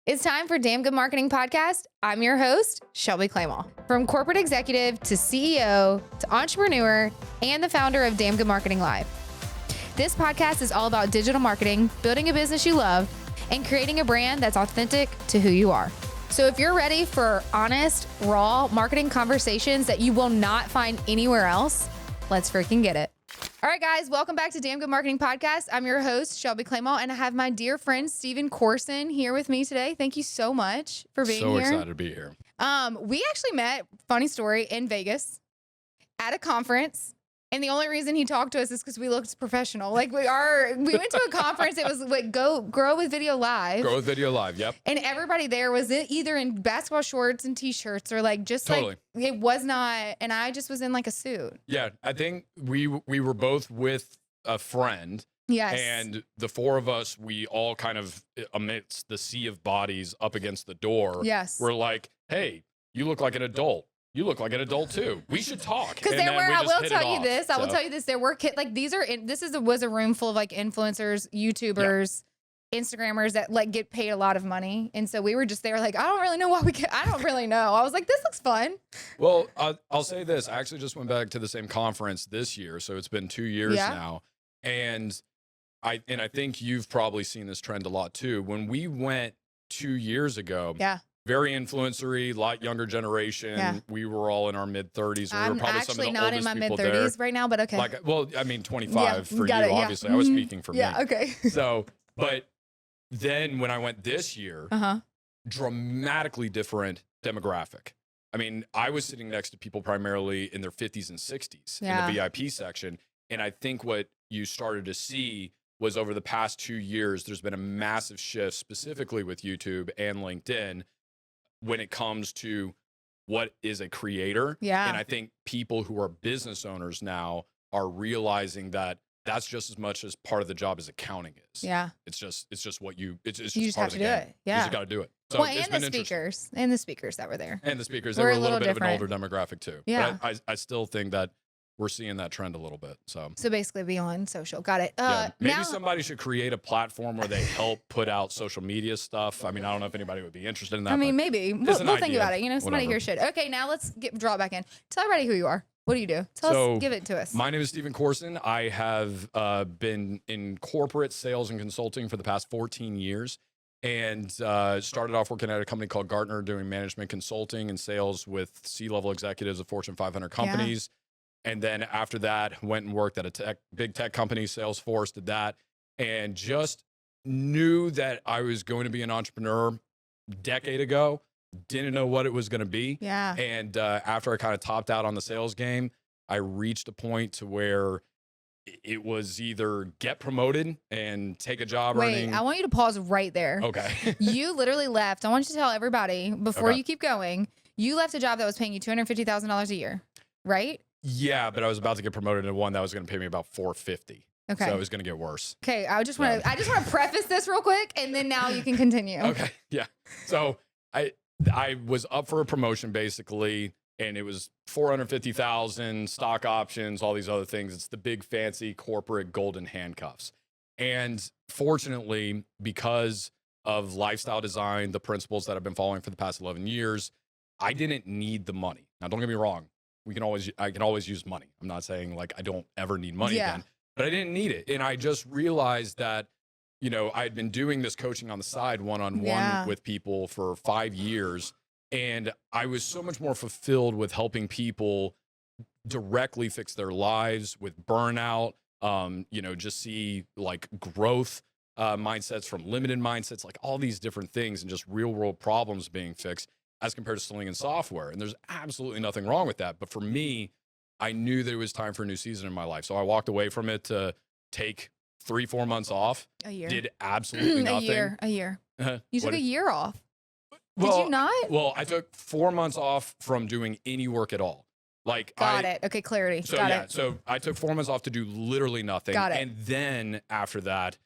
It's time for Damn Good Marketing Podcast. I'm your host, Shelby Clement. From corporate executive to CEO to entrepreneur and the founder of Damn Good Marketing Live. This podcast is all about digital marketing, building a business you love, and creating a brand that's authentic to who you are. So if you're ready for honest, raw marketing conversations that you will not find anywhere else, let's freaking get it. All right, guys, welcome back to Damn Good Marketing Podcast. I'm your host, Shelby Clement, and I have my dear friend, Courson, here with me today. Thank you so much for being here. So excited to be here. We actually met, funny story, in Vegas at a conference. And the only reason he talked to us is because we looked professional. Like we went to a conference. It was like Grow with Video Live. Grow with Video Live. Yep. And everybody there was either in basketball shorts and t-shirts or like just Totally. like it was not. And I just was in like a suit. Yeah. I think we were both with a friend. Yes. And the four of us, we all kind of amidst the sea of bodies up against the door. Yes. We're like, hey, you look like an adult. You look like an adult too. We should talk. Because there were, I will tell you this. I will tell you this. There were kids like these are. Was a room full of like influencers, YouTubers, Instagrammers that like get paid a lot of money, and so we were just there like I don't really know why we can. I don't really know. I was like, this looks fun. Well, I'll say this. I actually just went back to the same conference this year, so it's been 2 years now, and I think you've probably seen this trend a lot too. When we went 2 years ago, very influencery, lot younger generation. Yeah. We were all in our mid 30s. We I'm were probably actually some of the not in oldest my mid people 30s there. right now, but okay. Like, well, I mean, 25 for you, got it, obviously. I was speaking for me. Yeah, okay. So, but then when I went this year, dramatically different demographic. I mean, I was sitting next to people primarily in their 50s and 60s in the VIP section. And I think what you started to see was over the past 2 years, there's been a massive shift, specifically with YouTube and LinkedIn, when it comes to what is a creator. Yeah. And I think people who are business owners now are realizing that that's just as much as part of the job as accounting is. Yeah. It's just what you just you just part have to of do the game. it. Yeah. You just got to do it. So well, it's and been the speakers that were there. And the speakers, they We're were a a little little bit of an different. older demographic too. Yeah. But I still think that we're seeing that trend a little bit. So basically be on social. Got it. maybe somebody should create a platform where they help put out social media stuff. I mean, I don't know if anybody would be interested in that. I mean, maybe we'll think about it. You know, somebody here should. Okay, now let's draw it back in. Tell everybody who you are. What do you do? Give it to us. My name is Courson. I have been in corporate sales and consulting for the past 14 years and started off working at a company called Gartner doing management consulting and sales with C-level executives of Fortune 500 companies. Yeah. And then after that, went and worked at a big tech company, Salesforce, did that, and just knew that I was going to be an entrepreneur a decade ago. Didn't know what it was going to be. Yeah. And after I kind of topped out on the sales game, I reached a point to where it was either get promoted and take a job earning. I want you to pause right there. Okay. You literally left. I want you to tell everybody before you keep going, you left a job that was paying you $250,000 a year, right? Yeah, but I was about to get promoted to one that was going to pay me about $450,000. Okay. So it was going to get worse. Okay. I just want to preface this real quick and then now you can continue. Okay. Yeah. So I was up for a promotion basically, and it was $450,000, stock options, all these other things. It's the big fancy corporate golden handcuffs. And fortunately, because of lifestyle design, the principles that I've been following for the past 11 years, I didn't need the money. Now, don't get me wrong. I can always use money. I'm not saying like I don't ever need money again, but I didn't need it. And I just realized that, you know, I'd been doing this coaching on the side one-on-one with people for 5 years. And I was so much more fulfilled with helping people directly fix their lives with burnout, you know, just see like growth mindsets from limited mindsets, like all these different things and just real world problems being fixed as compared to selling in software. And there's absolutely nothing wrong with that. But for me, I knew that it was time for a new season in my life. So I walked away from it to take 3-4 months off. A year. Did absolutely nothing. A year. You took a year off. Well, did you not? Well, I took 4 months off from doing any work at all. Like Got it. Okay, clarity. So Got it. So I took 4 months off to do literally nothing. Got it. And then after that,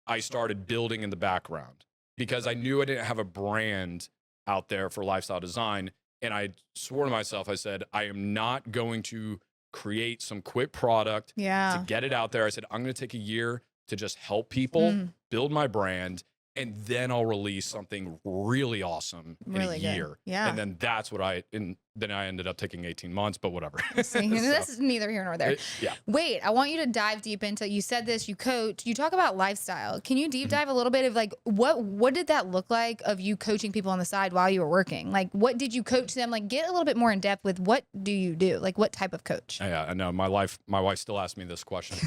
I started building in the background because I knew I didn't have a brand out there for lifestyle design. And I swore to myself, I said, I am not going to create some quick product to get it out there. I said, I'm going to take a year to just help people build my brand. and then I'll release something really awesome in a year. Yeah. And then that's what then I ended up taking 18 months, but whatever. See, this is neither here nor there. Yeah. Wait, I want you to dive deep into, you said this, you coach, you talk about lifestyle. Can you deep dive a little bit of like, what did that look like of you coaching people on the side while you were working? Like, what did you coach them? Like, get a little bit more in depth with what do you do? Like, what type of coach? Yeah, I know. My wife still asks me this question.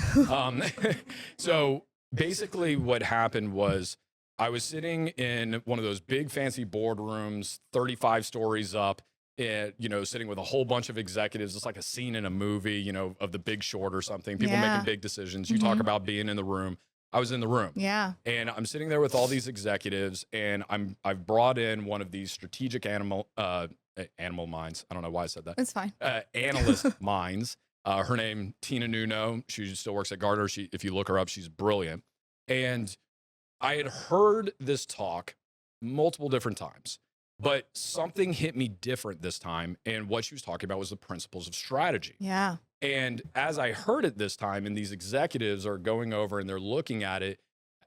So basically what happened was, I was sitting in one of those big fancy boardrooms, 35 stories up, and, sitting with a whole bunch of executives. It's like a scene in a movie, of The Big Short or something. People making big decisions. You talk about being in the room. I was in the room. Yeah. And I'm sitting there with all these executives, and I've brought in one of these strategic animal minds. I don't know why I said that. It's fine. Analyst minds. Her name, Tina Nuno. She still works at Gartner. If you look her up, she's brilliant. And I had heard this talk multiple different times, but something hit me different this time. And what she was talking about was the principles of strategy. Yeah. And as I heard it this time, and these executives are going over and they're looking at it,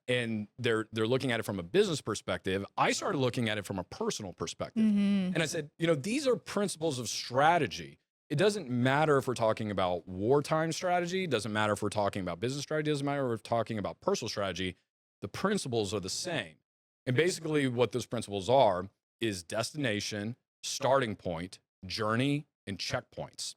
and they're looking at it from a business perspective, I started looking at it from a personal perspective. And I said, these are principles of strategy. It doesn't matter if we're talking about wartime strategy. It doesn't matter if we're talking about business strategy. It doesn't matter if we're talking about personal strategy. The principles are the same. And basically what those principles are is destination, starting point, journey, and checkpoints.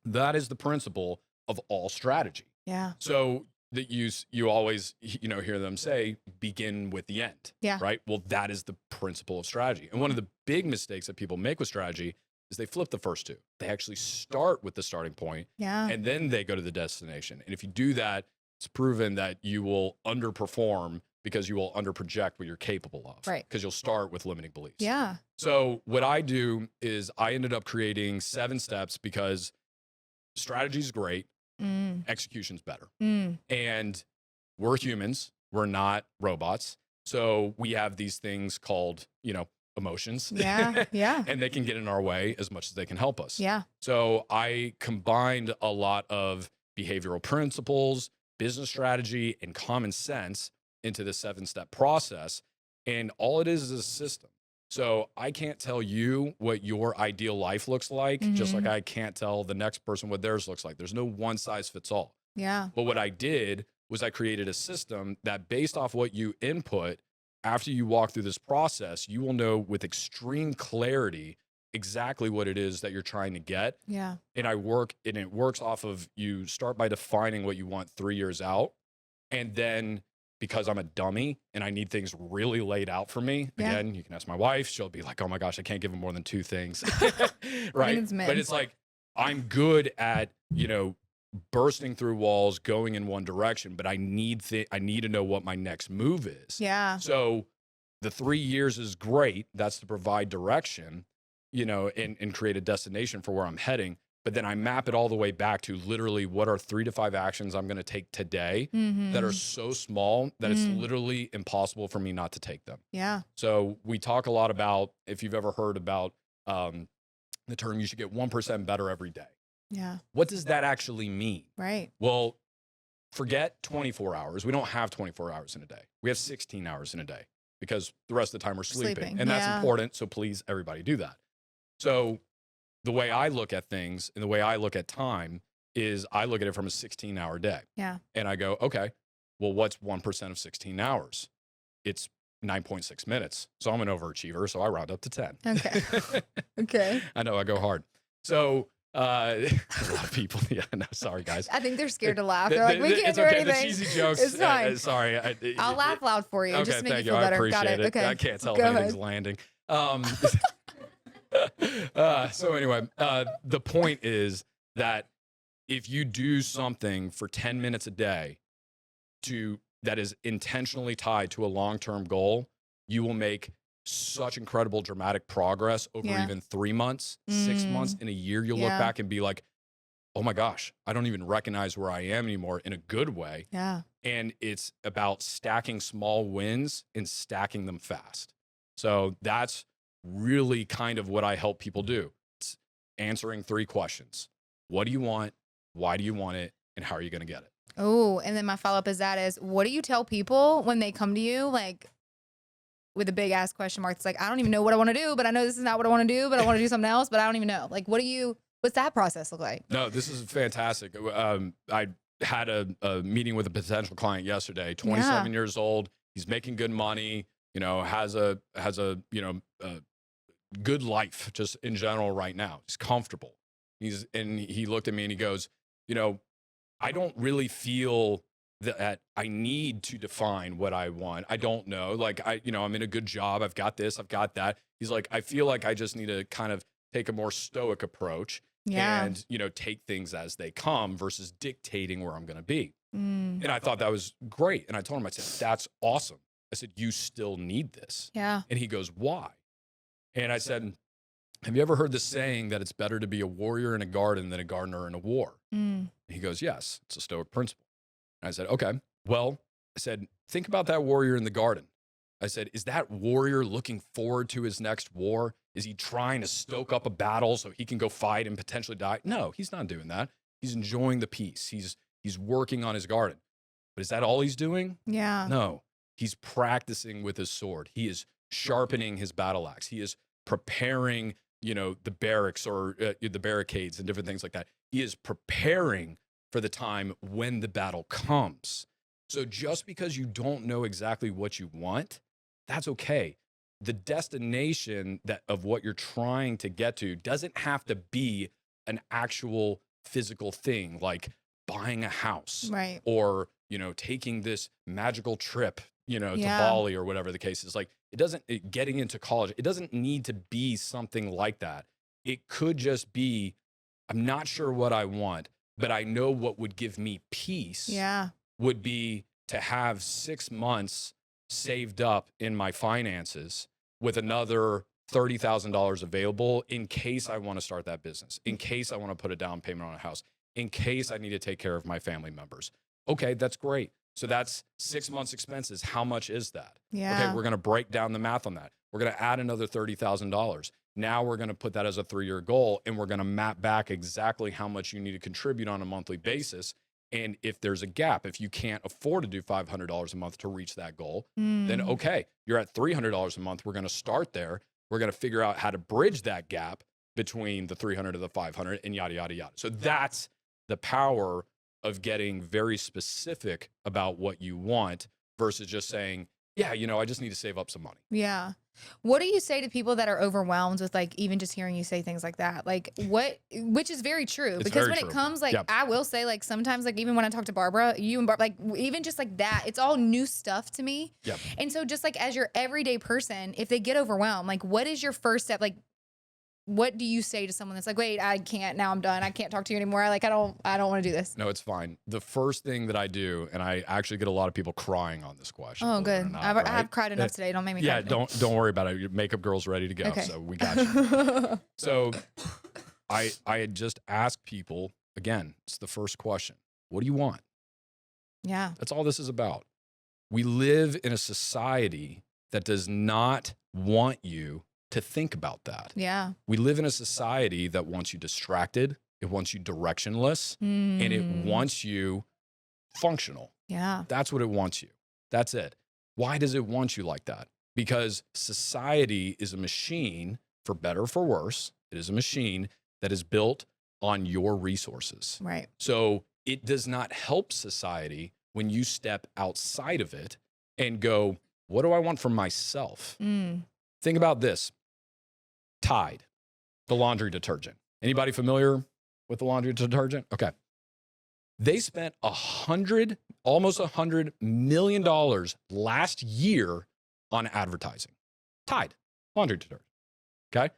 That is the principle of all strategy. Yeah. So that you always, hear them say, begin with the end. Yeah. Right? Well, that is the principle of strategy. And one of the big mistakes that people make with strategy is they flip the first two. They actually start with the starting point. Yeah. And then they go to the destination. And if you do that, it's proven that you will underperform because you will underproject what you're capable of. Right. Because you'll start with limiting beliefs. Yeah. So what I do is I ended up creating 7 steps because strategy is great. Execution's better. And we're humans. We're not robots. So we have these things called, emotions. Yeah. Yeah. And they can get in our way as much as they can help us. Yeah. So I combined a lot of behavioral principles, business strategy, and common sense into the 7-step process. And all it is a system. So I can't tell you what your ideal life looks like, just like I can't tell the next person what theirs looks like. There's no one size fits all. Yeah. But what I did was I created a system that based off what you input, after you walk through this process, you will know with extreme clarity exactly what it is that you're trying to get. Yeah. And it works off of, you start by defining what you want 3 years out. And then because I'm a dummy and I need things really laid out for me, again, you can ask my wife, she'll be like, oh my gosh, I can't give him more than 2 things. Right. But it's like, I'm good at, bursting through walls, going in one direction, but I need to know what my next move is. Yeah. So the 3 years is great. That's to provide direction, and create a destination for where I'm heading. But then I map it all the way back to literally what are 3 to 5 actions I'm going to take today that are so small that it's literally impossible for me not to take them. Yeah. So we talk a lot about, if you've ever heard about the term, you should get 1% better every day. Yeah. What does that actually mean? Right. Well, forget 24 hours. We don't have 24 hours in a day. We have 16 hours in a day because the rest of the time we're sleeping. And that's important. So please, everybody do that. So the way I look at things and the way I look at time is I look at it from a 16-hour day. Yeah. And I go, okay, well, what's 1% of 16 hours? It's 9.6 minutes. So I'm an overachiever. So I round up to 10. Okay. Okay. I know, I go hard. So a lot of people, no, sorry guys. I think they're scared to laugh. They're like, we can't do anything. The cheesy jokes. It's fine. Sorry. I'll laugh loud for you. Okay, just to make thank you feel better. I appreciate Got it. Okay. I can't tell Go if anything's ahead. landing. So anyway, the point is that if you do something for 10 minutes a day that is intentionally tied to a long-term goal, you will make such incredible dramatic progress over even 3 months, 6 months, in a year. You'll look back and be like, oh my gosh, I don't even recognize where I am anymore, in a good way. Yeah. And it's about stacking small wins and stacking them fast. So that's really kind of what I help people do. It's answering 3 questions. What do you want? Why do you want it? And how are you going to get it? Oh, and then my follow-up is what do you tell people when they come to you? Like, with a big ass question mark. It's like, I don't even know what I want to do, but I know this is not what I want to do, but I want to do something else, but I don't even know. Like, what's that process look like? No, this is fantastic. I had a meeting with a potential client yesterday, 27 years old. He's making good money, has a good life just in general right now. He's comfortable. He looked at me and he goes, I don't really feel that I need to define what I want. I don't know. Like I'm in a good job. I've got this, I've got that. He's like, I feel like I just need to kind of take a more stoic approach and, take things as they come versus dictating where I'm going to be. And I thought that was great. And I told him, I said, that's awesome. I said, you still need this. Yeah. And he goes, why? And I said, have you ever heard the saying that it's better to be a warrior in a garden than a gardener in a war? He goes, yes, it's a Stoic principle. And I said, okay, well, I said, think about that warrior in the garden. I said, is that warrior looking forward to his next war? Is he trying to stoke up a battle so he can go fight and potentially die? No, he's not doing that. He's enjoying the peace. He's working on his garden. But is that all he's doing? Yeah. No, he's practicing with his sword. He is sharpening his battle axe. He is preparing, the barracks or the barricades and different things like that. He is preparing for the time when the battle comes. So just because you don't know exactly what you want, that's okay. The destination of what you're trying to get to doesn't have to be an actual physical thing like buying a house, right? Or, taking this magical trip, to Bali or whatever the case is. Like getting into college, it doesn't need to be something like that. It could just be, I'm not sure what I want, but I know what would give me peace. Yeah. Would be to have 6 months saved up in my finances with another $30,000 available in case I want to start that business, in case I want to put a down payment on a house, in case I need to take care of my family members. Okay, that's great. So that's 6 months expenses. How much is that? Yeah. Okay, we're going to break down the math on that. We're going to add another $30,000. Now we're going to put that as a 3-year goal, and we're going to map back exactly how much you need to contribute on a monthly basis. And if there's a gap, if you can't afford to do $500 a month to reach that goal, then okay, you're at $300 a month. We're going to start there. We're going to figure out how to bridge that gap between the 300 and the 500 and yada, yada, yada. So that's the power of getting very specific about what you want versus just saying, yeah, I just need to save up some money. Yeah. What do you say to people that are overwhelmed with like, even just hearing you say things like that? Like which is very true, It's because very when true. it comes, like, Yep. I will say, like, sometimes, like, even when I talk to Barbara, you and Barbara, like, even just like that, it's all new stuff to me. Yep. And so just like as your everyday person, if they get overwhelmed, like, what is your first step? Like, what do you say to someone that's like, wait, I can't, now I'm done. I can't talk to you anymore. Like, I don't want to do this. No, it's fine. The first thing that I do, and I actually get a lot of people crying on this question. Oh, believe it good. or not, I right? have cried enough today. Don't make me cry. Yeah, don't worry about it. Your makeup girl's ready to go. Okay. So we got you. So I had just asked people, again, it's the first question. What do you want? Yeah. That's all this is about. We live in a society that does not want you to think about that. Yeah. We live in a society that wants you distracted. It wants you directionless, and it wants you functional. Yeah. That's what it wants you. That's it. Why does it want you like that? Because society is a machine, for better or for worse. It is a machine that is built on your resources. Right. So it does not help society when you step outside of it and go, what do I want for myself? Think about this. Tide, the laundry detergent. Anybody familiar with the laundry detergent? Okay. They spent almost $100 million last year on advertising. Tide, laundry detergent. Okay.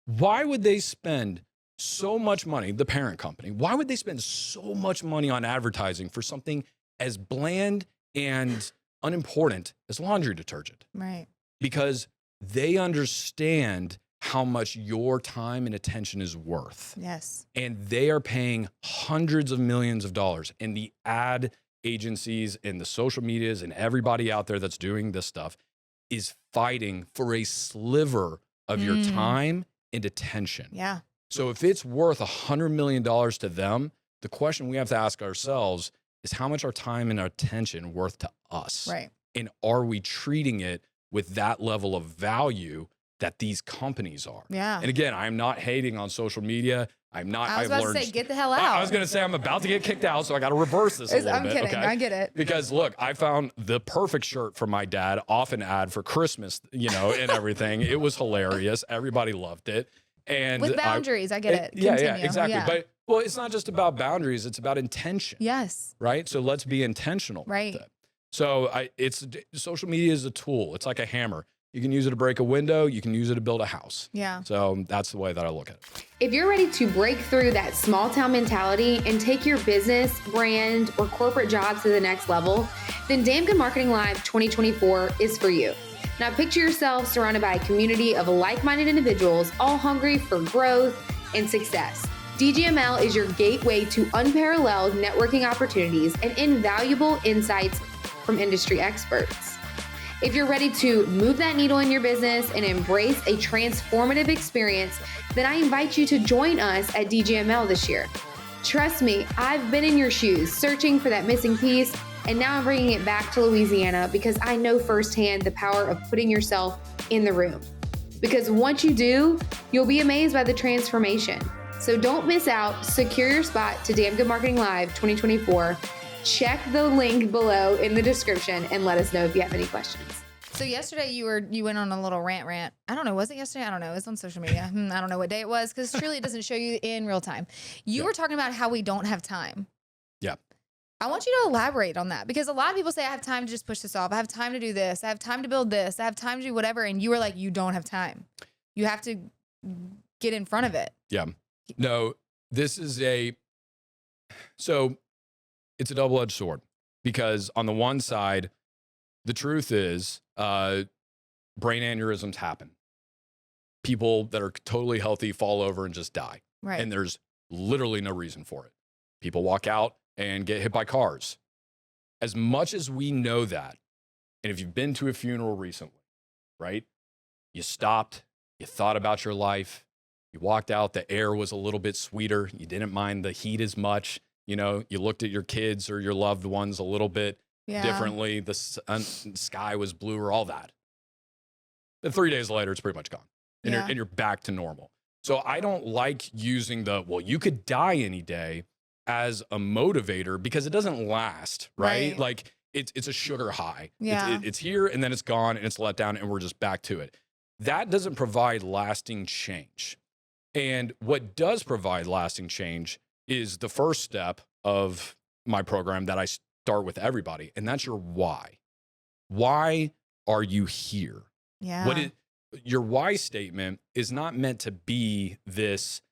Why would they spend so much money, the parent company, why would they spend so much money on advertising for something as bland and unimportant as laundry detergent? Right. Because they understand how much your time and attention is worth. Yes. And they are paying hundreds of millions of dollars. And the ad agencies and the social medias and everybody out there that's doing this stuff is fighting for a sliver of your time and attention. Yeah. So if it's worth $100 million to them, the question we have to ask ourselves is how much our time and our attention worth to us? Right. And are we treating it with that level of value that these companies are. Yeah. And again, I'm not hating on social media. I'm not. I was about to say, get the hell out. I was going to say I'm about to get kicked out, so I got to reverse this a little bit. I'm kidding. Okay? I get it. Because look, I found the perfect shirt for my dad off an ad for Christmas, and everything. It was hilarious. Everybody loved it. And with boundaries, I get it. Yeah, Continue. exactly. Yeah. But well, it's not just about boundaries; it's about intention. Yes. Right. So let's be intentional. Right. With it. So social media is a tool. It's like a hammer. You can use it to break a window. You can use it to build a house. Yeah. So that's the way that I look at it. If you're ready to break through that small town mentality and take your business, brand, or corporate job to the next level, then Damn Good Marketing Live 2024 is for you. Now picture yourself surrounded by a community of like-minded individuals, all hungry for growth and success. DGML is your gateway to unparalleled networking opportunities and invaluable insights from industry experts. If you're ready to move that needle in your business and embrace a transformative experience, then I invite you to join us at DGML this year. Trust me, I've been in your shoes searching for that missing piece, and now I'm bringing it back to Louisiana because I know firsthand the power of putting yourself in the room. Because once you do, you'll be amazed by the transformation. So don't miss out. Secure your spot to Damn Good Marketing Live 2024. Check the link below in the description and let us know if you have any questions. So yesterday you went on a little rant. I don't know. Was it yesterday? I don't know. It was on social media. I don't know what day it was because truly it doesn't show you in real time. You were talking about how we don't have time. Yeah. I want you to elaborate on that because a lot of people say, I have time to just push this off. I have time to do this. I have time to build this. I have time to do whatever. And you were like, you don't have time. You have to get in front of it. Yeah. No, this is it's a double-edged sword because on the one side, the truth is brain aneurysms happen. People that are totally healthy fall over and just die. Right. And there's literally no reason for it. People walk out and get hit by cars. As much as we know that, and if you've been to a funeral recently, right? You stopped, you thought about your life, you walked out, the air was a little bit sweeter, you didn't mind the heat as much. You looked at your kids or your loved ones a little bit differently. The sky was bluer, all that. Then 3 days later, it's pretty much gone. And you're back to normal. So I don't like using you could die any day as a motivator because it doesn't last, right? Like it's a sugar high. Yeah. It's here and then it's gone and it's let down and we're just back to it. That doesn't provide lasting change. And what does provide lasting change is the first step of my program that I start with everybody, and that's your why. Why are you here? Yeah. Your why statement is not meant to be this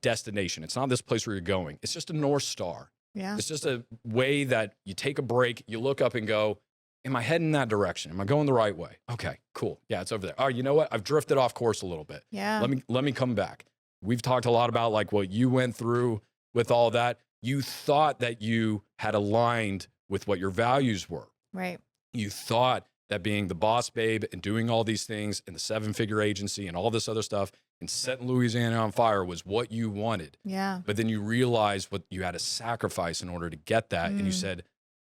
destination. It's not this place where you're going. It's just a North Star. Yeah. It's just a way that you take a break, you look up and go, am I heading that direction? Am I going the right way? Okay, cool. Yeah, it's over there. Oh, you know what? I've drifted off course a little bit. Yeah. Let me come back. We've talked a lot about like what you went through with all that. You thought that you had aligned with what your values were. Right. You thought that being the boss babe and doing all these things and the 7-figure agency and all this other stuff and setting Louisiana on fire was what you wanted. Yeah. But then you realized what you had to sacrifice in order to get that. And you said,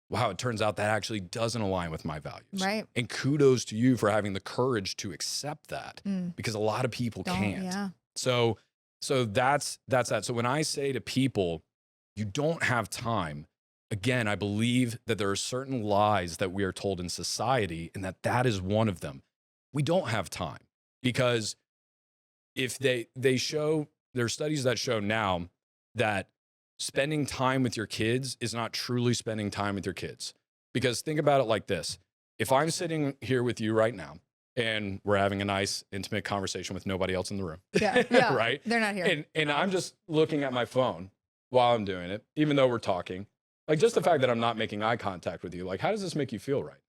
wow, it turns out that actually doesn't align with my values. Right. And kudos to you for having the courage to accept that because a lot of people can't. Yeah. So that's that. So when I say to people, you don't have time, again, I believe that there are certain lies that we are told in society and that is one of them. We don't have time because if they show, there are studies that show now that spending time with your kids is not truly spending time with your kids. Because think about it like this. If I'm sitting here with you right now and we're having a nice intimate conversation with nobody else in the room. Yeah. Right? They're not here. And I'm just looking at my phone while I'm doing it, even though we're talking. Like just the fact that I'm not making eye contact with you, like how does this make you feel right?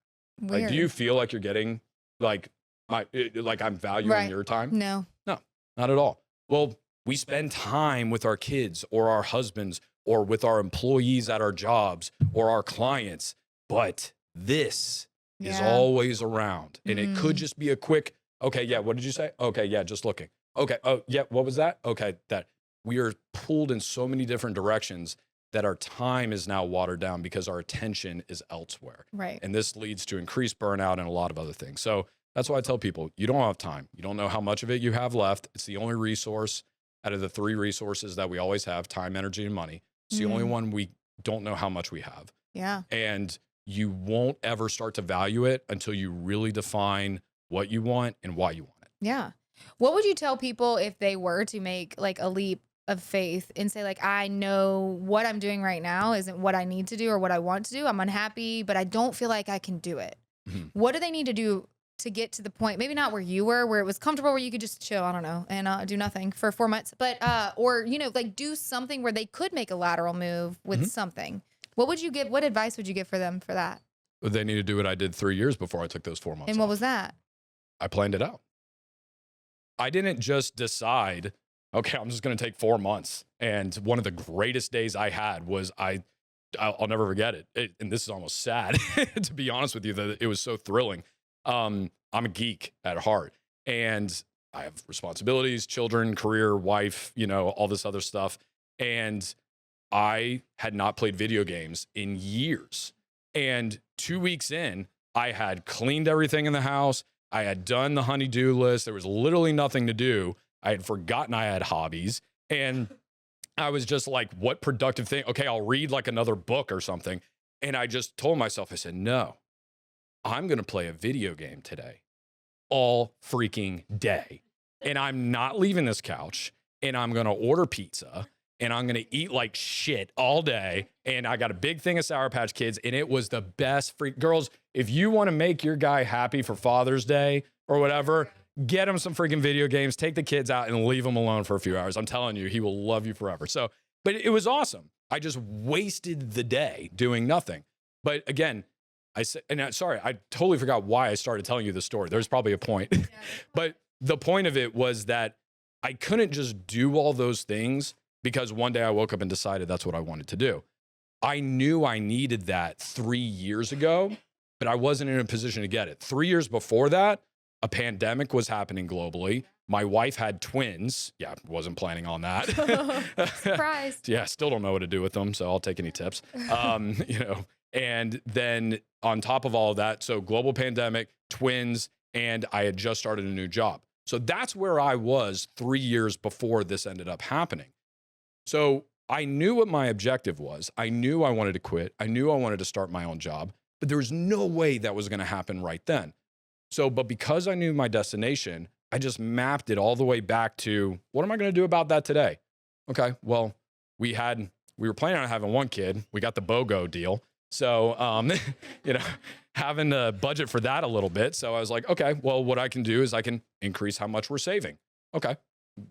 Weird. Like do you feel like you're getting like I'm valuing your time? No. No, not at all. Well, we spend time with our kids or our husbands or with our employees at our jobs or our clients, but this is always around. And it could just be a quick, okay, yeah, what did you say? Okay, yeah, just looking. Okay, oh, yeah, what was that? Okay, that. We are pulled in so many different directions that our time is now watered down because our attention is elsewhere. Right. And this leads to increased burnout and a lot of other things. So That's why I tell people, you don't have time. You don't know how much of it you have left. It's the only resource out of the 3 resources that we always have: time, energy, and money. It's the only one we don't know how much we have. Yeah. And you won't ever start to value it until you really define what you want and why you want it. Yeah. What would you tell people if they were to make like a leap of faith and say, like, I know what I'm doing right now isn't what I need to do or what I want to do. I'm unhappy, but I don't feel like I can do it. What do they need to do to get to the point, maybe not where you were, where it was comfortable, where you could just chill, I don't know, and do nothing for 4 months, but, or, you know, like do something where they could make a lateral move with something. What would you give? What advice would you give for them for that? They need to do what I did 3 years before I took those 4 months. And what was that? I planned it out. I didn't just decide, okay, I'm just going to take 4 months. And one of the greatest days I had was I'll never forget it. And this is almost sad, to be honest with you, that it was so thrilling. I'm a geek at heart, and I have responsibilities, children, career, wife, you know, all this other stuff. And I had not played video games in years. And 2 weeks in, I had cleaned everything in the house. I had done the honey-do list. There was literally nothing to do. I had forgotten I had hobbies. And I was just like, what productive thing? Okay, I'll read like another book or something. And I just told myself, I said, no, I'm going to play a video game today all freaking day. And I'm not leaving this couch, and I'm going to order pizza, and I'm going to eat like shit all day. And I got a big thing of Sour Patch Kids, and it was the best. Girls, if you want to make your guy happy for Father's Day or whatever, get him some freaking video games, take the kids out and leave him alone for a few hours. I'm telling you, he will love you forever. So, but it was awesome. I just wasted the day doing nothing. But again, I said, and sorry, I totally forgot why I started telling you this story. There's probably a point. But the point of it was that I couldn't just do all those things because one day I woke up and decided that's what I wanted to do. I knew I needed that 3 years ago, but I wasn't in a position to get it. 3 years before that, a pandemic was happening globally. My wife had twins. Yeah, wasn't planning on that. Surprised. Yeah, still don't know what to do with them, so I'll take any tips. You know, and then on top of all of that, so global pandemic, twins, and I had just started a new job. So that's where I was 3 years before this ended up happening. So I knew what my objective was. I knew I wanted to quit. I knew I wanted to start my own job, but there was no way that was going to happen right then. So, but because I knew my destination, I just mapped it all the way back to, what am I going to do about that today? Okay, well, we were planning on having 1 kid. We got the BOGO deal. So, you know, having to budget for that a little bit. So I was like, okay, well, what I can do is I can increase how much we're saving. Okay,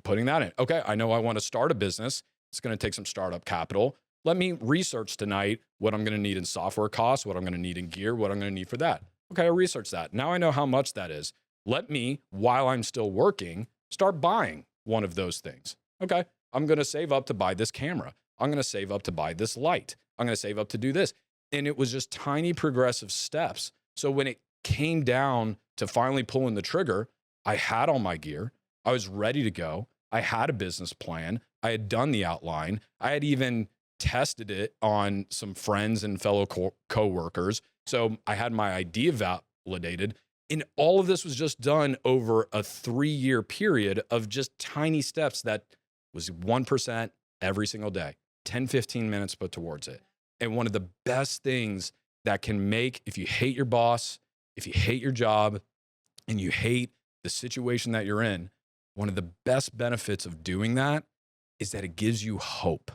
putting that in. Okay, I know I want to start a business. It's going to take some startup capital. Let me research tonight what I'm going to need in software costs, what I'm going to need in gear, what I'm going to need for that. Okay, I researched that. Now I know how much that is. Let me, while I'm still working, start buying one of those things. Okay, I'm going to save up to buy this camera. I'm going to save up to buy this light. I'm going to save up to do this. And it was just tiny progressive steps. So when it came down to finally pulling the trigger, I had all my gear. I was ready to go. I had a business plan. I had done the outline. I had even tested it on some friends and fellow coworkers. So I had my idea validated. And all of this was just done over a 3-year period of just tiny steps that was 1% every single day, 10, 15 minutes put towards it. And one of the best things that can make, if you hate your boss, if you hate your job, and you hate the situation that you're in, one of the best benefits of doing that is that it gives you hope.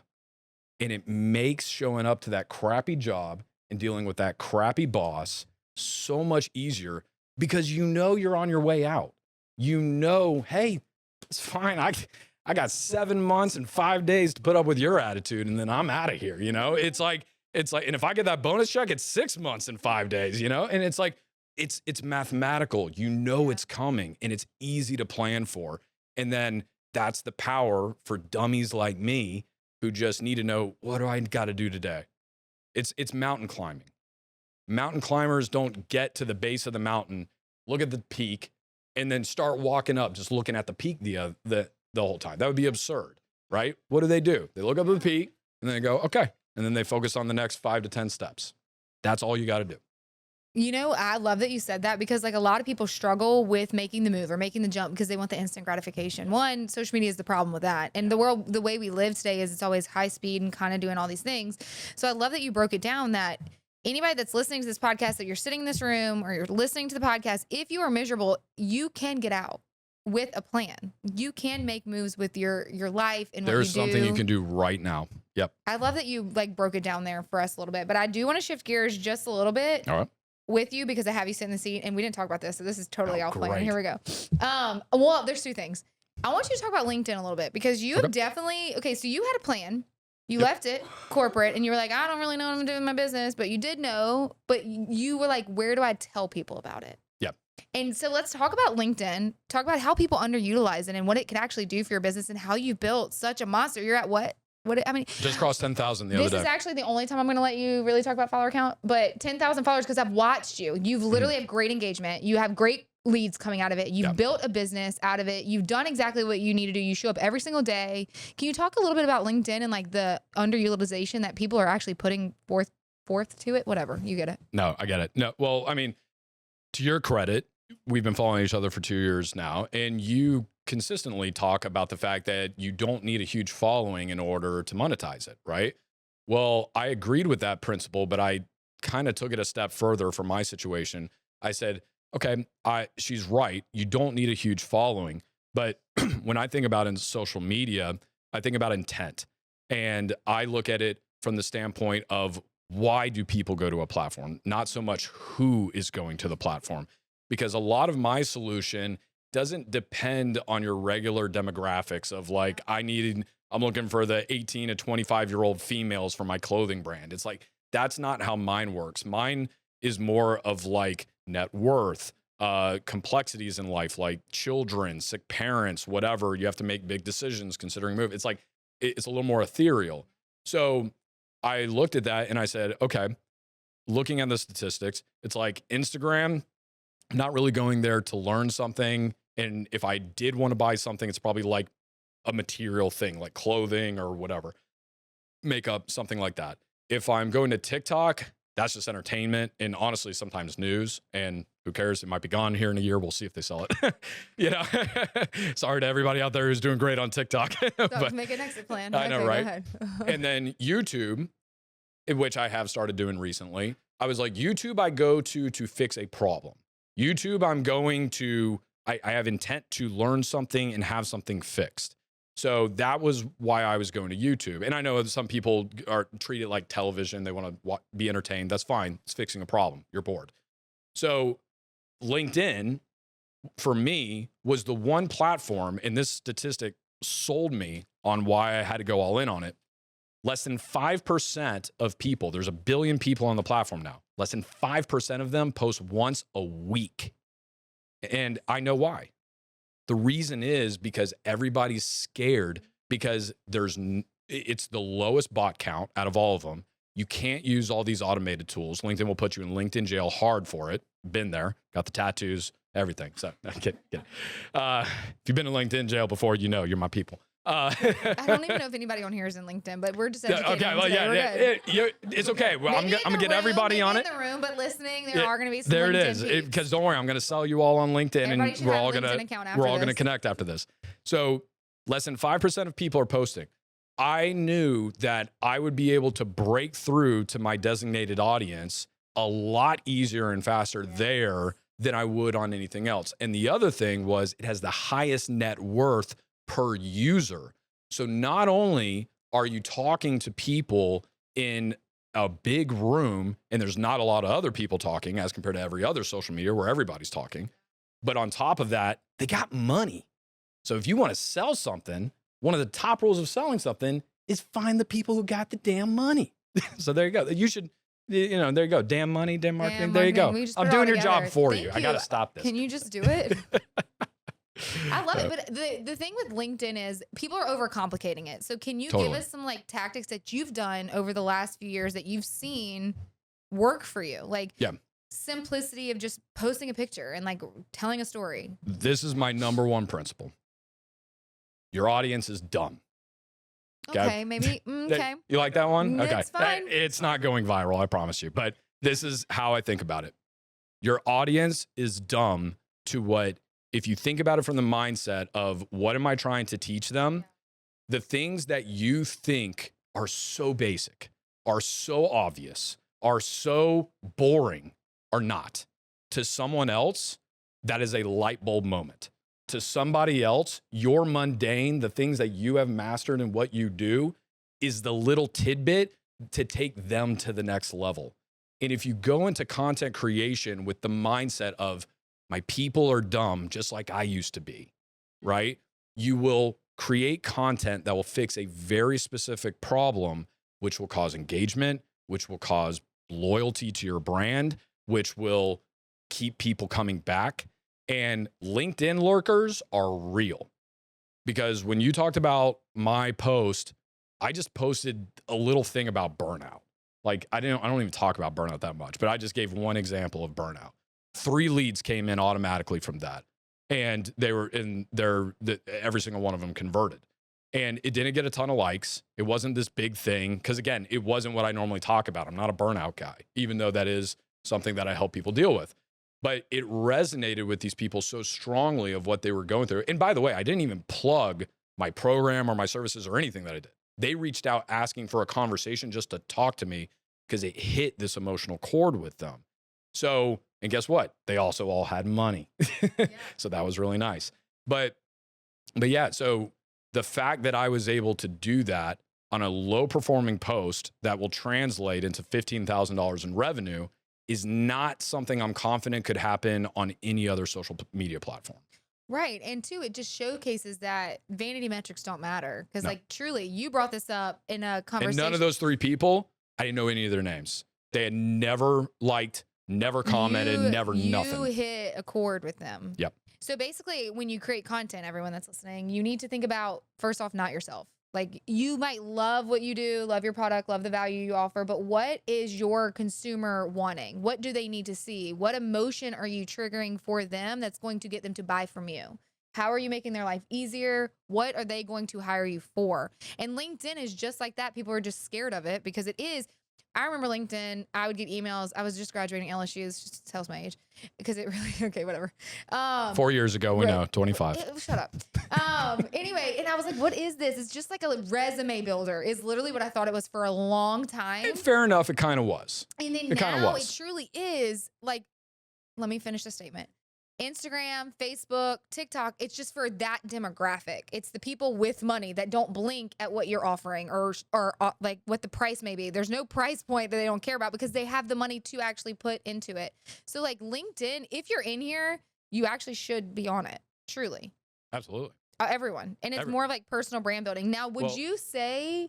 And it makes showing up to that crappy job and dealing with that crappy boss so much easier because you know you're on your way out. You know, hey, it's fine. I got 7 months and 5 days to put up with your attitude, and then I'm out of here. You know, it's like, and if I get that bonus check, it's 6 months and 5 days, you know, and it's like, it's mathematical. You know, it's coming and it's easy to plan for. And then that's the power for dummies like me who just need to know, what do I got to do today? It's mountain climbing. Mountain climbers don't get to the base of the mountain, look at the peak, and then start walking up, just looking at the peak the whole time. That would be absurd, right? What do? They look up at the peak and then they go, okay. And then they focus on the next 5 to 10 steps. That's all you got to do. You know, I love that you said that because like a lot of people struggle with making the move or making the jump because they want the instant gratification. One, social media is the problem with that. And the world, the way we live today is it's always high speed and kind of doing all these things. So I love that you broke it down that anybody that's listening to this podcast, that you're sitting in this room or you're listening to the podcast, if you are miserable, you can get out with a plan. You can make moves with your life and There's what you do. something you can do right now. Yep. I love that you like broke it down there for us a little bit, but I do want to shift gears just a little bit. All right. With you because I have you sit in the seat and we didn't talk about this. So this is totally off plan. great. Here we go. Well, there's two things. I want you to talk about LinkedIn a little bit because you have definitely, so you had a plan. You left it corporate and you were like, I don't really know what I'm doing in my business, but you did know, but you were like, where do I tell people about it? Yep. And so let's talk about LinkedIn, talk about how people underutilize it and what it can actually do for your business and how you built such a monster. You're at what? I mean, just crossed 10,000 the other day. This is actually the only time I'm going to let you really talk about follower count, but 10,000 followers because I've watched you. You've literally have great engagement. You have great leads coming out of it. You've built a business out of it. You've done exactly what you need to do. You show up every single day. Can you talk a little bit about LinkedIn and like the underutilization that people are actually putting forth to it? Whatever. You get it. No, I get it. No, well, I mean, to your credit, we've been following each other for 2 years now, and you consistently talk about the fact that you don't need a huge following in order to monetize it, right? Well, I agreed with that principle, but I kind of took it a step further for my situation. I said, okay, she's right. You don't need a huge following. But when I think about in social media, I think about intent. And I look at it from the standpoint of why do people go to a platform? Not so much who is going to the platform. Because a lot of my solution doesn't depend on your regular demographics of like, I'm looking for the 18 to 25-year-old females for my clothing brand. It's like, that's not how mine works. Mine is more of like net worth, complexities in life, like children, sick parents, whatever. You have to make big decisions considering move. It's like, it's a little more ethereal. So I looked at that and I said, okay, looking at the statistics, it's like Instagram, not really going there to learn something. And if I did want to buy something, it's probably like a material thing, like clothing or whatever, makeup, something like that. If I'm going to TikTok, that's just entertainment and honestly, sometimes news. And who cares? It might be gone here in a year. We'll see if they sell it. You know, sorry to everybody out there who's doing great on TikTok. But make an exit plan. I know, right? Go ahead. And then YouTube, which I have started doing recently. I was like, YouTube, I go to fix a problem. YouTube, I'm going to, I have intent to learn something and have something fixed. So that was why I was going to YouTube. And I know some people are treat it like television. They want to be entertained. That's fine. It's fixing a problem. You're bored. So LinkedIn, for me, was the one platform, and this statistic sold me on why I had to go all in on it. Less than 5% of people, there's 1 billion people on the platform now. Less than 5% of them post once a week. And I know why. The reason is because everybody's scared because it's the lowest bot count out of all of them. You can't use all these automated tools. LinkedIn will put you in LinkedIn jail hard for it. Been there, got the tattoos, everything. So, get it. If you've been in LinkedIn jail before, you know, you're my people. I don't even know if anybody on here is in LinkedIn, but we're just educating okay. Well, it's okay. Well, I'm gonna get everybody on it. In the room, but listening, there are going to be some there LinkedIn it is. Because don't worry, I'm going to sell you all on LinkedIn, Everybody and we're all going to this. connect after this. So less than 5% of people are posting. I knew that I would be able to break through to my designated audience a lot easier and faster there than I would on anything else. And the other thing was it has the highest net worth per user. So not only are you talking to people in a big room and there's not a lot of other people talking as compared to every other social media where everybody's talking, but on top of that, they got money. So if you want to sell something, one of the top rules of selling something is find the people who got the damn money. So there you go. You should, there you go. Damn money, damn marketing. There you go. I'm doing your job for you. I got to stop this. Can you just do it? I love it. But the thing with LinkedIn is people are overcomplicating it. So can you give us some like tactics that you've done over the last few years that you've seen work for you? Like simplicity of just posting a picture and like telling a story. This is my number one principle. Your audience is dumb. Okay, maybe. Okay. You like that one? Okay. It's fine. It's not going viral, I promise you. But this is how I think about it. Your audience is dumb to what, if you think about it from the mindset of what am I trying to teach them? The things that you think are so basic, are so obvious, are so boring, are not. To someone else, that is a light bulb moment. To somebody else, your mundane, the things that you have mastered and what you do is the little tidbit to take them to the next level. And if you go into content creation with the mindset of my people are dumb, just like I used to be, right? You will create content that will fix a very specific problem, which will cause engagement, which will cause loyalty to your brand, which will keep people coming back. And LinkedIn lurkers are real. Because when you talked about my post, I just posted a little thing about burnout. Like I don't even talk about burnout that much, but I just gave one example of burnout. 3 leads came in automatically from that. And they were in every single one of them converted. And it didn't get a ton of likes. It wasn't this big thing. Because again, it wasn't what I normally talk about. I'm not a burnout guy, even though that is something that I help people deal with. But it resonated with these people so strongly of what they were going through. And by the way, I didn't even plug my program or my services or anything that I did. They reached out asking for a conversation just to talk to me because it hit this emotional chord with them. So, and guess what? They also all had money. Yeah. So that was really nice. But yeah, so the fact that I was able to do that on a low performing post that will translate into $15,000 in revenue is not something I'm confident could happen on any other social media platform. Right. And two, it just showcases that vanity metrics don't matter. Because like truly, you brought this up in a conversation. And none of those 3 people, I didn't know any of their names. They had never liked, never commented, never nothing. You hit a chord with them. Yep. So basically, when you create content, everyone that's listening, you need to think about, first off, not yourself. Like you might love what you do, love your product, love the value you offer, but what is your consumer wanting? What do they need to see? What emotion are you triggering for them that's going to get them to buy from you? How are you making their life easier? What are they going to hire you for? And LinkedIn is just like that. People are just scared of it because it is. I remember LinkedIn, I would get emails. I was just graduating LSU, just tells my age because it really, okay, whatever. 4 years ago, we know, 25. Shut up. Anyway, and I was like, what is this? It's just like a resume builder is literally what I thought it was for a long time. And fair enough, it kind of was. And then now it truly is like, let me finish the statement. Instagram, Facebook, TikTok, it's just for that demographic. It's the people with money that don't blink at what you're offering or like what the price may be. There's no price point that they don't care about because they have the money to actually put into it. So like LinkedIn, if you're in here, you actually should be on it. Truly. Absolutely. Everyone. And it's more of like personal brand building. Now, would you say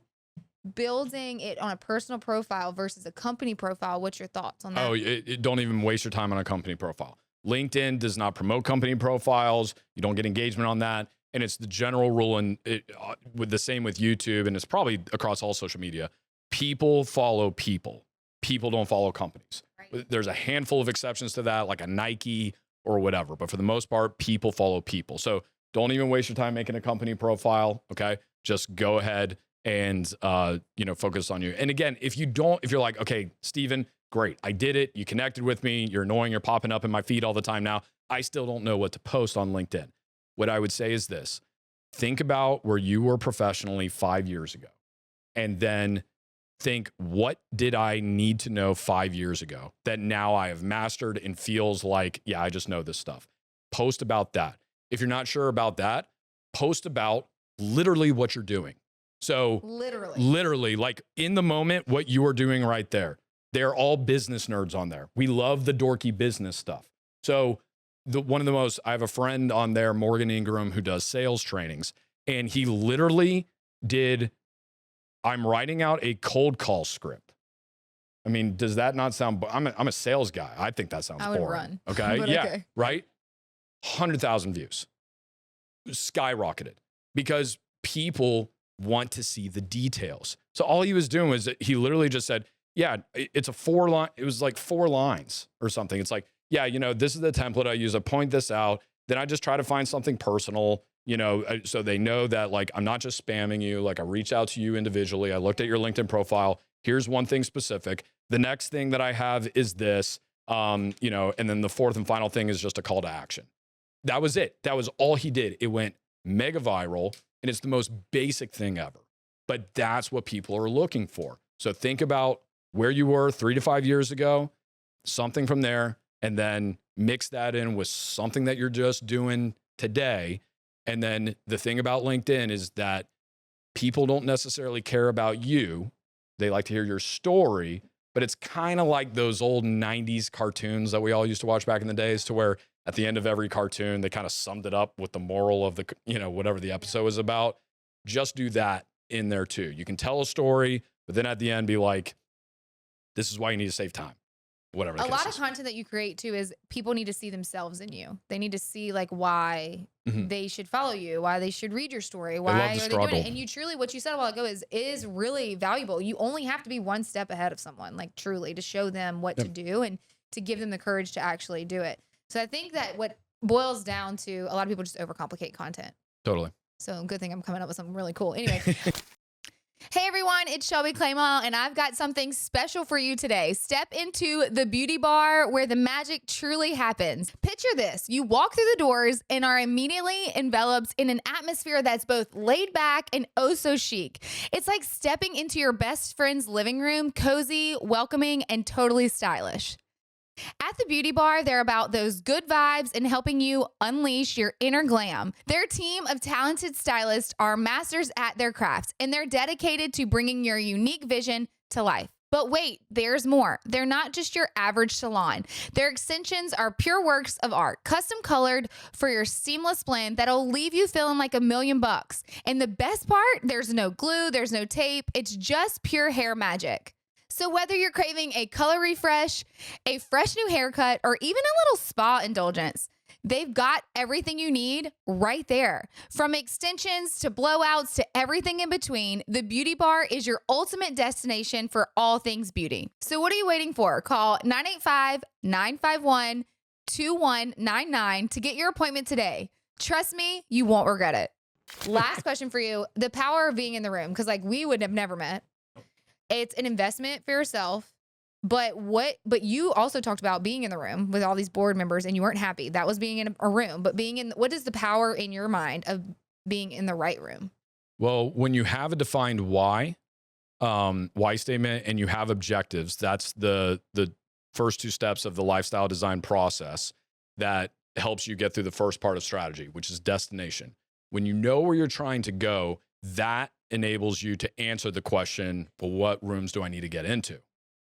building it on a personal profile versus a company profile? What's your thoughts on that? Oh, don't even waste your time on a company profile. LinkedIn does not promote company profiles. You don't get engagement on that. And it's the general rule, and with the same with YouTube, and it's probably across all social media. People follow people. People don't follow companies. Right. There's a handful of exceptions to that, like a Nike or whatever. But for the most part, people follow people. So don't even waste your time making a company profile. Okay, just go ahead and focus on you. And again, if you're like, okay, Steven, great, I did it. You connected with me. You're annoying. You're popping up in my feed all the time now. I still don't know what to post on LinkedIn. What I would say is this. Think about where you were professionally 5 years ago. And then think, what did I need to know 5 years ago that now I have mastered and feels like, yeah, I just know this stuff. Post about that. If you're not sure about that, post about literally what you're doing. So literally like in the moment, what you are doing right there. They're all business nerds on there. We love the dorky business stuff. So I have a friend on there, Morgan Ingram, who does sales trainings. And he literally I'm writing out a cold call script. I mean, does that not sound, I'm a sales guy. I think that sounds boring. Run. Okay. Yeah. Okay. Right. 100,000 views skyrocketed because people want to see the details. So all he was doing was he literally just said, yeah, it's a 4-line. It was like 4 lines or something. It's like, yeah, this is the template I use. I point this out. Then I just try to find something personal, so they know that like, I'm not just spamming you. Like I reach out to you individually. I looked at your LinkedIn profile. Here's one thing specific. The next thing that I have is this. You know, and then the fourth and final thing is just a call to action. That was it. That was all he did. It went mega viral, and it's the most basic thing ever. But that's what people are looking for. So think about where you were 3 to 5 years ago, something from there, and then mix that in with something that you're just doing today. And then the thing about LinkedIn is that people don't necessarily care about you. They like to hear your story, but it's kind of like those old 90s cartoons that we all used to watch back in the days, to where at the end of every cartoon, they kind of summed it up with the moral of the, you know, whatever the episode was about. Just do that in there too. You can tell a story, but then at the end be like, this is why you need to save time. Whatever. A lot of content that you create too is people need to see themselves in you. They need to see like why they should follow you, why they should read your story, why are they doing it. And you truly, what you said a while ago is really valuable. You only have to be one step ahead of someone, like truly, to show them what to do and to give them the courage to actually do it. So I think that what boils down to, a lot of people just overcomplicate content. Totally. So good thing I'm coming up with something really cool. Anyway. Hey everyone, it's Shelby Clement, and I've got something special for you today. Step into the beauty bar where the magic truly happens. Picture this. You walk through the doors and are immediately enveloped in an atmosphere that's both laid back and oh so chic. It's like stepping into your best friend's living room, cozy, welcoming, and totally stylish. At the beauty bar, they're about those good vibes and helping you unleash your inner glam. Their team of talented stylists are masters at their crafts, and they're dedicated to bringing your unique vision to life. But wait, there's more. They're not just your average salon. Their extensions are pure works of art, custom colored for your seamless blend that'll leave you feeling like $1,000,000. And the best part, there's no glue, there's no tape. It's just pure hair magic. So whether you're craving a color refresh, a fresh new haircut, or even a little spa indulgence, they've got everything you need right there. From extensions to blowouts to everything in between, the Beauty Bar is your ultimate destination for all things beauty. So what are you waiting for? Call 985-951-2199 to get your appointment today. Trust me, you won't regret it. Last question for you. The power of being in the room, because like we would have never met. It's an investment for yourself, but you also talked about being in the room with all these board members and you weren't happy. That was being in a room, but what is the power in your mind of being in the right room? Well, when you have a defined why statement and you have objectives, that's the first 2 steps of the lifestyle design process that helps you get through the first part of strategy, which is destination. When you know where you're trying to go, that enables you to answer the question, well, what rooms do I need to get into?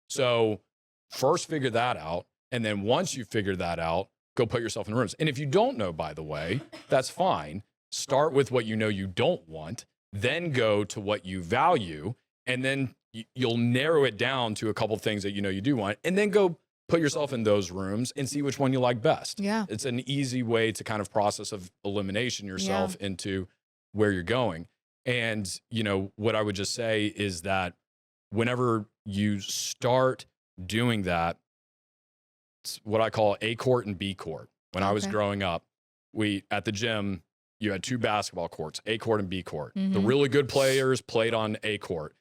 So first figure that out. And then once you figure that out, go put yourself in rooms. And if you don't know, by the way, that's fine. Start with what you know you don't want, then go to what you value. And then you'll narrow it down to a couple of things that you know you do want, and then go put yourself in those rooms and see which one you like best. Yeah. It's an easy way to kind of process of elimination yourself into where you're going. And, you know, what I would just say is that whenever you start doing that, it's what I call A court and B court. When I was growing up, at the gym, you had 2 basketball courts, A court and B court. The really good players played on A court.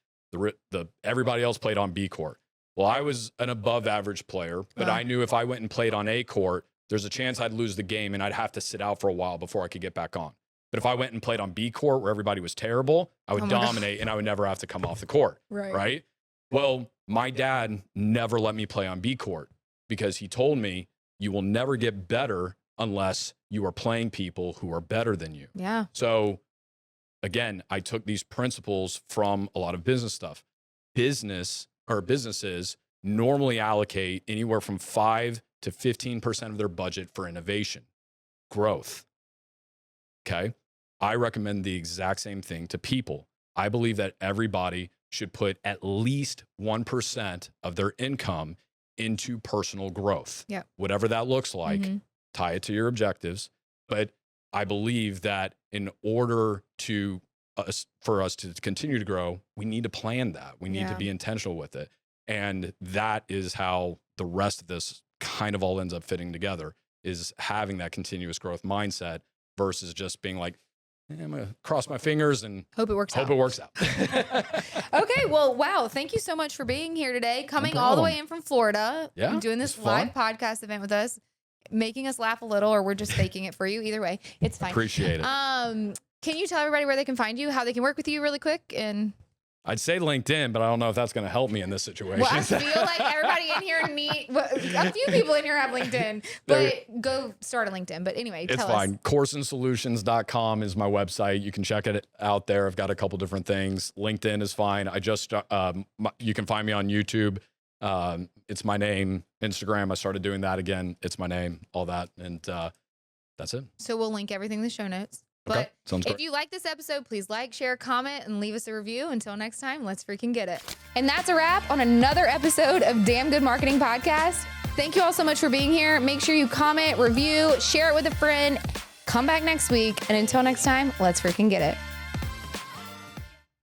Everybody else played on B court. Well, I was an above average player, but I knew if I went and played on A court, there's a chance I'd lose the game and I'd have to sit out for a while before I could get back on. But if I went and played on B court where everybody was terrible, I would dominate and I would never have to come off the court. Right? Well, my dad never let me play on B court because he told me you will never get better unless you are playing people who are better than you. Yeah. So again, I took these principles from a lot of business stuff. Businesses normally allocate anywhere from 5 to 15% of their budget for innovation, growth. Okay. I recommend the exact same thing to people. I believe that everybody should put at least 1% of their income into personal growth. Yeah. Whatever that looks like, tie it to your objectives. But I believe that in order for us to continue to grow, we need to plan that. We need to be intentional with it. And that is how the rest of this kind of all ends up fitting together, is having that continuous growth mindset versus just being like, I'm going to cross my fingers and hope it works out. All Okay, well, wow. Thank you so much for being here today. Coming all the way in from Florida. Yeah, doing this live podcast event with us, making us laugh a little, or we're just faking it for you. Either way, it's fine. Appreciate it. Can you tell everybody where they can find you, how they can work with you really quick? And I'd say LinkedIn, but I don't know if that's going to help me in this situation. well, I feel like everybody in here a few people in here have LinkedIn, but go start a LinkedIn. But anyway, it's fine. CoursonSolutions.com is my website. You can check it out there. I've got a couple different things. LinkedIn is fine. You can find me on YouTube. It's my name. Instagram, I started doing that again. It's my name, all that. And that's it. So we'll link everything in the show notes. Okay, but if you like this episode, please like, share, comment, and leave us a review. Until next time, let's freaking get it. And that's a wrap on another episode of Damn Good Marketing Podcast. Thank you all so much for being here. Make sure you comment, review, share it with a friend. Come back next week. And until next time, let's freaking get it.